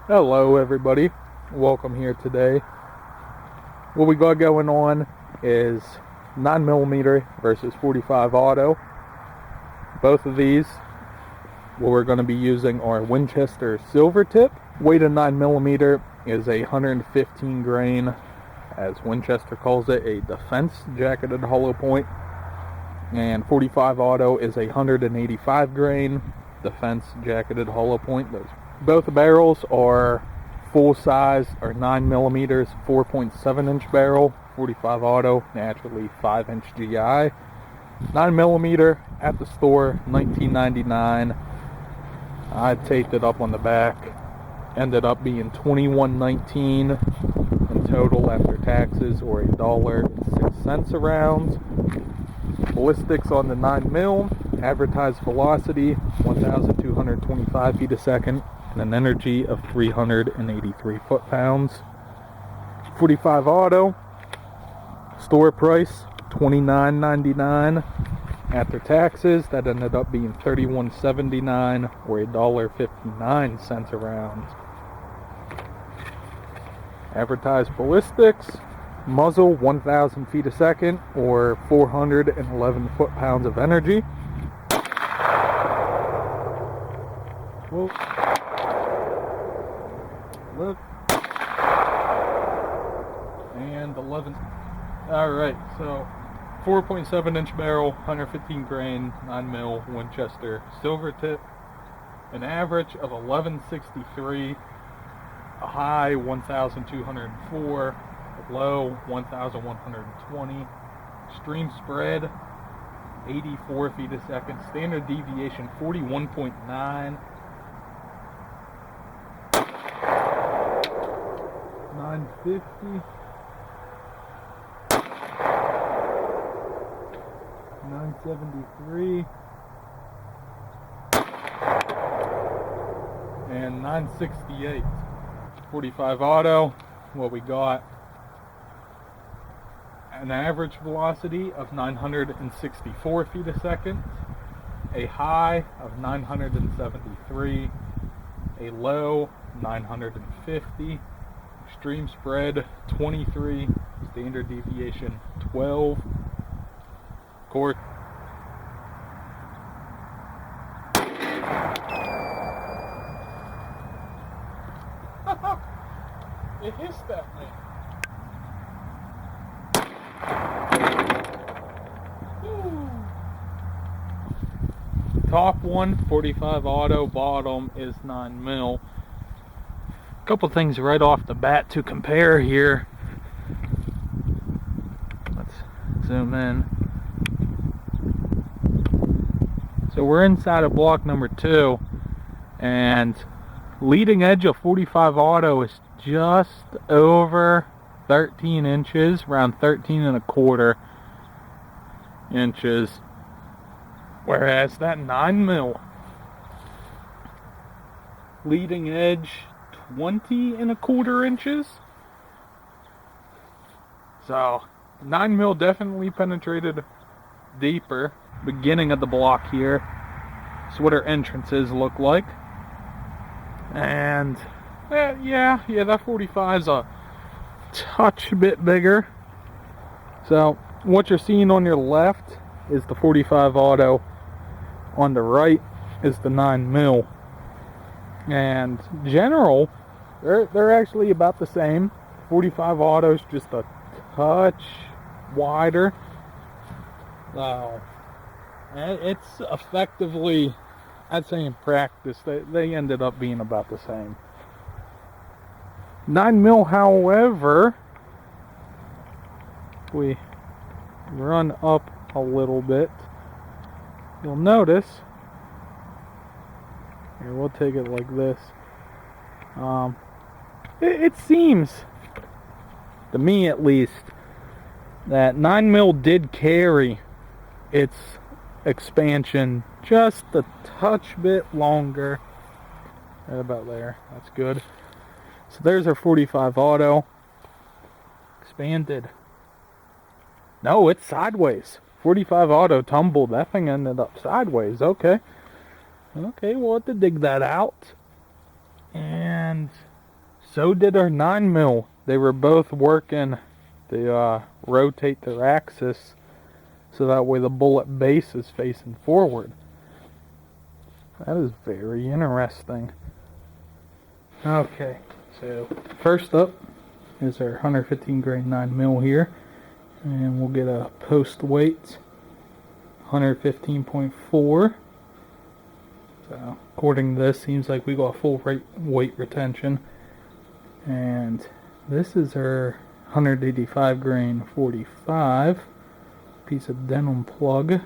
Hello everybody, welcome here today. What we got going on is 9mm versus 45 auto. Both of these, what we're going to be using are Winchester silvertip. Weight of 9mm is 115 grain, as Winchester calls it, a defense jacketed hollow point. And 45 auto is 185 grain, defense jacketed hollow point. Both barrels are full size, or 9mm, 4.7 inch barrel. 45 auto, naturally 5 inch GI. 9mm at the store, $19.99. I taped it up on the back. Ended up being $21.19 in total after taxes, or $1.06 a round. Ballistics on the 9mm, advertised velocity 1,225 feet a second, and an energy of 383 foot-pounds. 45 auto, store price $29.99. After taxes, that ended up being $31.79, or $1.59 a round. Advertised ballistics, muzzle 1,000 feet a second, or 411 foot-pounds of energy. Whoa. Look. And 11. Alright, so 4.7 inch barrel, 115 grain, 9mm Winchester silvertip. An average of 1163, a high 1,204, a low 1,120. Stream spread 84 feet a second. Standard deviation 41.9. 950. 973. And 968. 45 auto, what we got, an average velocity of 964 feet a second, a high of 973, a low 950, extreme spread 23, standard deviation 12, course. It hissed that man. Top one, 45 auto, bottom is 9mm. Couple things right off the bat to compare here. Let's zoom in. So we're inside of block number 2, and leading edge of 45 auto is just over 13 inches, around 13.25 inches, whereas that 9mm leading edge 20.25 inches. So 9mm definitely penetrated deeper. Beginning of the block here. That's what our entrances look like. And yeah, that 45 is a touch bit bigger. So what you're seeing on your left is the 45 auto. On the right is the 9mm. And general, they're actually about the same. 45 auto's just a touch wider. So it's effectively, I'd say in practice, they ended up being about the same. 9mm, however, if we run up a little bit, you'll notice, here, we'll take it like this. It seems, to me at least, that 9mm did carry its expansion just a touch bit longer. Right about there. That's good. So there's our 45 auto. Expanded. No, it's sideways. 45 auto tumbled. That thing ended up sideways. Okay. Okay, we'll have to dig that out. And so did our 9mm. They were both working to rotate their axis so that way the bullet base is facing forward. That is very interesting. Okay, so first up is our 115 grain 9mm here, and we'll get a post weight 115.4. So according to this, seems like we got full weight retention. And this is our 185 grain 45 piece of denim plug.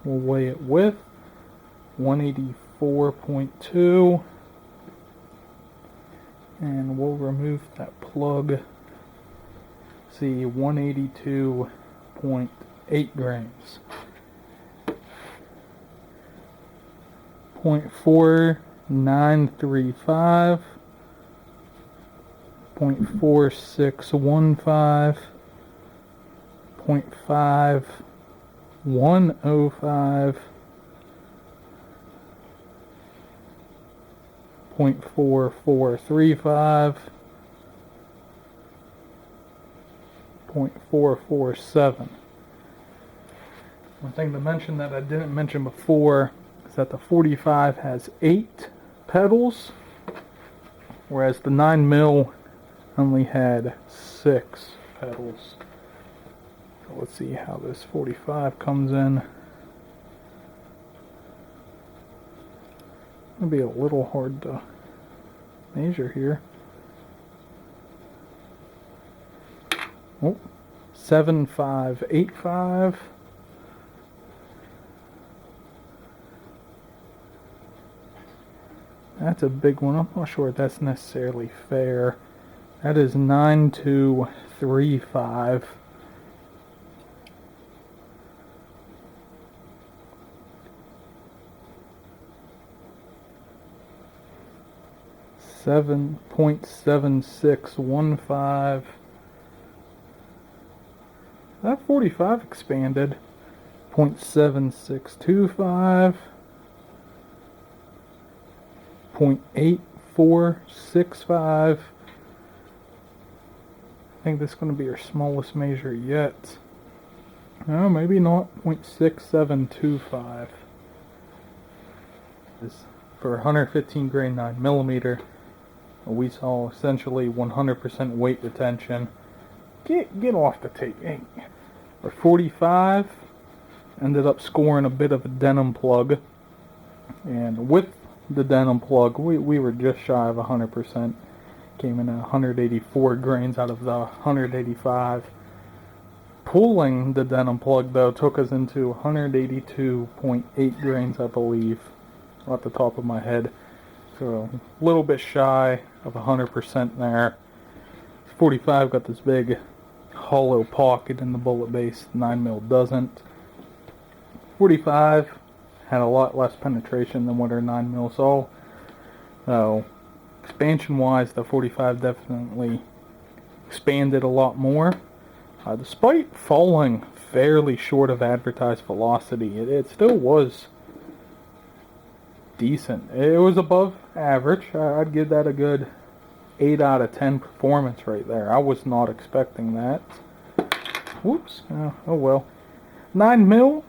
We'll weigh it with 184.2, and we'll remove that plug. See, 182.8 grams. 0.4935, 0.4615, 0.5105, 0.4435, 0.447. One thing to mention that I didn't mention before is that the 45 has 8 pedals, whereas the 9mm only had 6 pedals. So let's see how this 45 comes in. It'll be a little hard to measure here. Oh, 7585. That's a big one. I'm not sure if that's necessarily fair. That is 9235. .7615. That 45 expanded. 0.7625. 0.8465. I think this is going to be our smallest measure yet. No, maybe not. 0.6725. For 115 grain 9mm, we saw essentially 100% weight retention. Get off the tape. Hey. Our 45 ended up scoring a bit of a denim plug, and with the denim plug, we were just shy of 100%. Came in at 184 grains out of the 185. Pulling the denim plug, though, took us into 182.8 grains, I believe, off the top of my head. So a little bit shy of 100% there. 45 got this big hollow pocket in the bullet base. 9mm doesn't. 45 had a lot less penetration than what our 9mm saw. So expansion wise, the 45 definitely expanded a lot more. Despite falling fairly short of advertised velocity, it still was decent. It was above average. I'd give that a good 8 out of 10 performance right there. I was not expecting that. Whoops. Oh well. 9mm,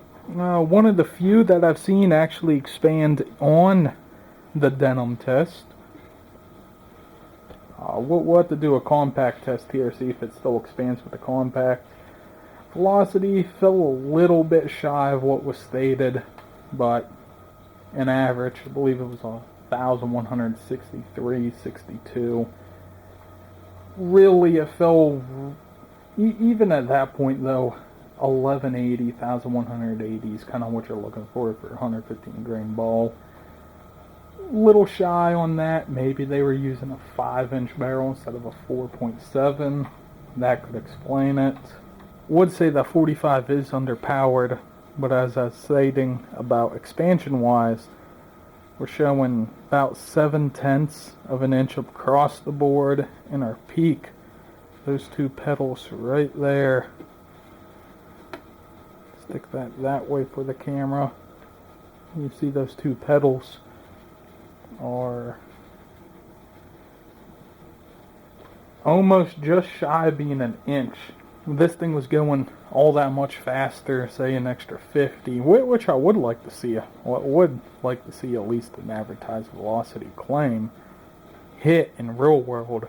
one of the few that I've seen actually expand on the denim test. We'll have to do a compact test here, see if it still expands with the compact. Velocity fell a little bit shy of what was stated, but an average, I believe it was 1,163.62. Really, it fell, even at that point though, 1180, 1,180 is kind of what you're looking for a 115 grain ball. Little shy on that. Maybe they were using a 5-inch barrel instead of a 4.7. That could explain it. Would say that 45 is underpowered, but as I was stating about expansion wise, we're showing about 7/10 of an inch across the board in our peak. Those two pedals right there. Stick that way for the camera. You see those two pedals are almost just shy of being an inch. This thing was going all that much faster, say an extra 50, which I would like to see. I would like to see at least an advertised velocity claim hit in real world.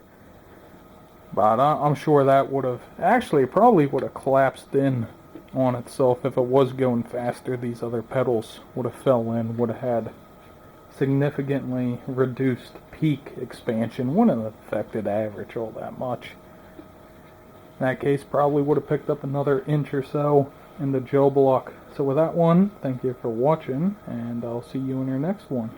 But I'm sure that would have, actually, probably would have collapsed in on itself if it was going faster. These other pedals would have fell in, would have had significantly reduced peak expansion, wouldn't have affected average all that much. In that case, probably would have picked up another inch or so in the gel block. So with that one, thank you for watching, and I'll see you in your next one.